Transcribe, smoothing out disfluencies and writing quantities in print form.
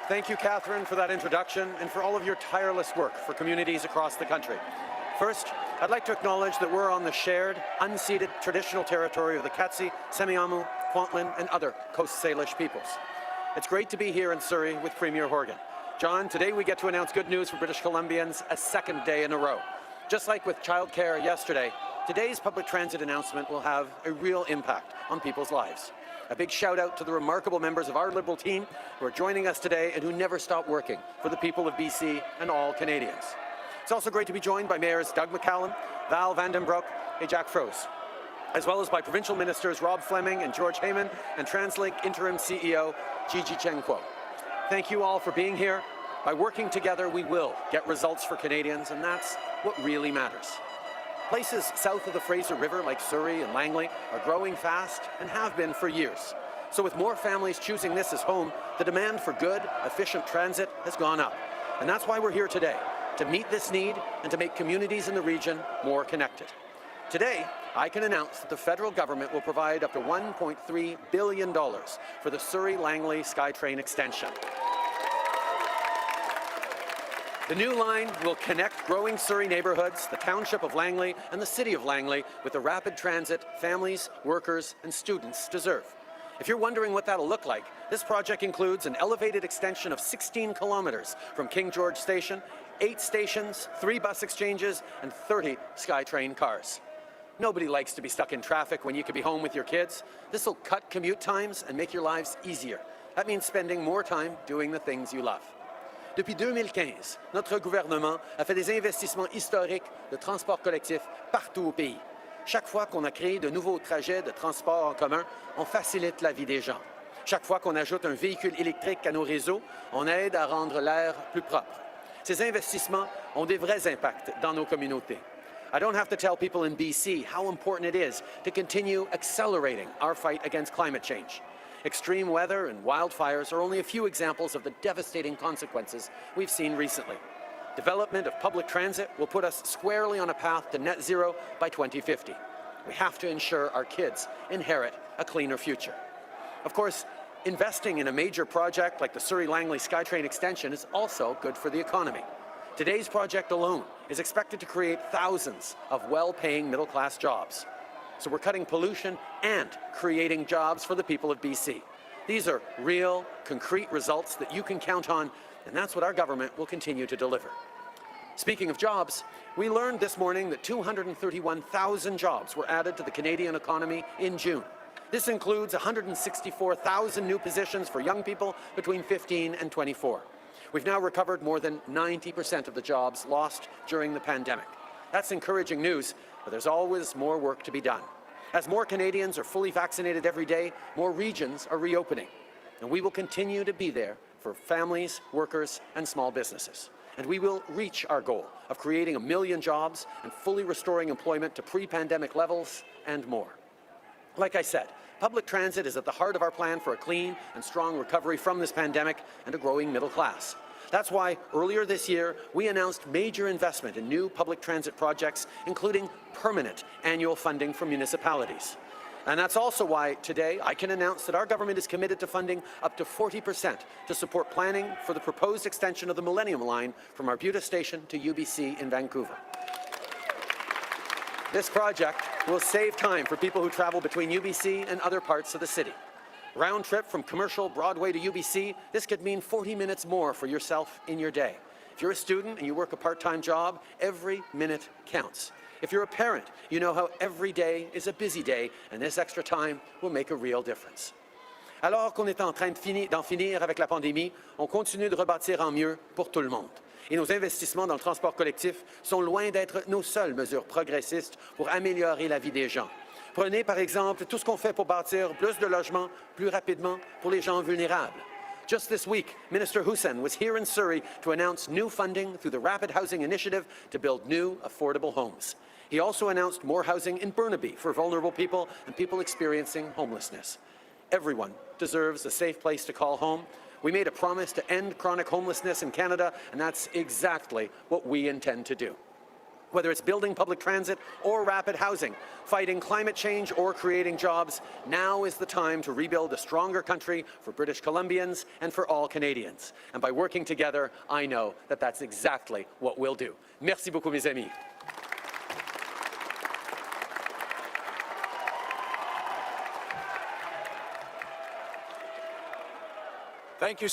Thank you, Catherine, for that introduction and for all of your tireless work for communities across the country. First, I'd like to acknowledge that we're on the shared, unceded traditional territory of the Katsi, Semiahmoo, Kwantlen, and other Coast Salish peoples. It's great to be here in Surrey with Premier Horgan. John, today we get to announce good news for British Columbians a second day in a row. Just like with childcare yesterday, today's public transit announcement will have a real impact on people's lives. A big shout out to the remarkable members of our Liberal team who are joining us today and who never stop working for the people of BC and all Canadians. It's also great to be joined by Mayors Doug McCallum, Val Vandenbroek, and Jack Froese, as well as by Provincial Ministers Rob Fleming and George Heyman and TransLink Interim CEO Gigi Chen-Kuo. Thank you all for being here. By working together, we will get results for Canadians, and that's what really matters. Places south of the Fraser River, like Surrey and Langley, are growing fast and have been for years. So with more families choosing this as home, the demand for good, efficient transit has gone up. And that's why we're here today, to meet this need and to make communities in the region more connected. Today, I can announce that the federal government will provide up to $1.3 billion for the Surrey-Langley SkyTrain extension. The new line will connect growing Surrey neighbourhoods, the township of Langley and the city of Langley with the rapid transit families, workers and students deserve. If you're wondering what that'll look like, this project includes an elevated extension of 16 kilometres from King George Station, 8 stations, 3 bus exchanges and 30 SkyTrain cars. Nobody likes to be stuck in traffic when you could be home with your kids. This will cut commute times and make your lives easier. That means spending more time doing the things you love. Depuis 2015, notre gouvernement a fait des investissements historiques de transport collectif partout au pays. Chaque fois qu'on a créé de nouveaux trajets de transport en commun, on facilite la vie des gens. Chaque fois qu'on ajoute un véhicule électrique à nos réseaux, on aide à rendre l'air plus propre. Ces investissements ont des vrais impacts dans nos communautés. I don't have to tell people in BC how important it is to continue accelerating our fight against climate change. Extreme weather and wildfires are only a few examples of the devastating consequences we've seen recently. Development of public transit will put us squarely on a path to net zero by 2050. We have to ensure our kids inherit a cleaner future. Of course, investing in a major project like the Surrey-Langley SkyTrain extension is also good for the economy. Today's project alone is expected to create thousands of well-paying middle-class jobs. So we're cutting pollution and creating jobs for the people of BC. These are real, concrete results that you can count on, and that's what our government will continue to deliver. Speaking of jobs, we learned this morning that 231,000 jobs were added to the Canadian economy in June. This includes 164,000 new positions for young people between 15 and 24. We've now recovered more than 90% of the jobs lost during the pandemic. That's encouraging news, but there's always more work to be done. As more Canadians are fully vaccinated every day, more regions are reopening. And we will continue to be there for families, workers, and small businesses. And we will reach our goal of creating 1 million jobs and fully restoring employment to pre-pandemic levels and more. Like I said, public transit is at the heart of our plan for a clean and strong recovery from this pandemic and a growing middle class. That's why earlier this year, we announced major investment in new public transit projects, including permanent annual funding for municipalities. And that's also why today I can announce that our government is committed to funding up to 40% to support planning for the proposed extension of the Millennium Line from Arbutus Station to UBC in Vancouver. This project will save time for people who travel between UBC and other parts of the city. Round trip from Commercial Broadway to UBC, this could mean 40 minutes more for yourself in your day. If you're a student and you work a part-time job, every minute counts. If you're a parent, you know how every day is a busy day, and this extra time will make a real difference. Alors qu'on est en train d'en finir avec la pandémie, on continue de rebâtir en mieux pour tout le monde. Et nos investissements dans le transport collectif sont loin d'être nos seules mesures progressistes pour améliorer la vie des gens. Prenez par exemple tout ce qu'on fait pour bâtir plus de logements plus rapidement pour les gens vulnérables. Just this week, Minister Hussen was here in Surrey to announce new funding through the Rapid Housing Initiative to build new affordable homes. He also announced more housing in Burnaby for vulnerable people and people experiencing homelessness. Everyone deserves a safe place to call home. We made a promise to end chronic homelessness in Canada, and that's exactly what we intend to do. Whether it's building public transit or rapid housing, fighting climate change or creating jobs, now is the time to rebuild a stronger country for British Columbians and for all Canadians. And by working together, I know that that's exactly what we'll do. Merci beaucoup, mes amis. Thank you.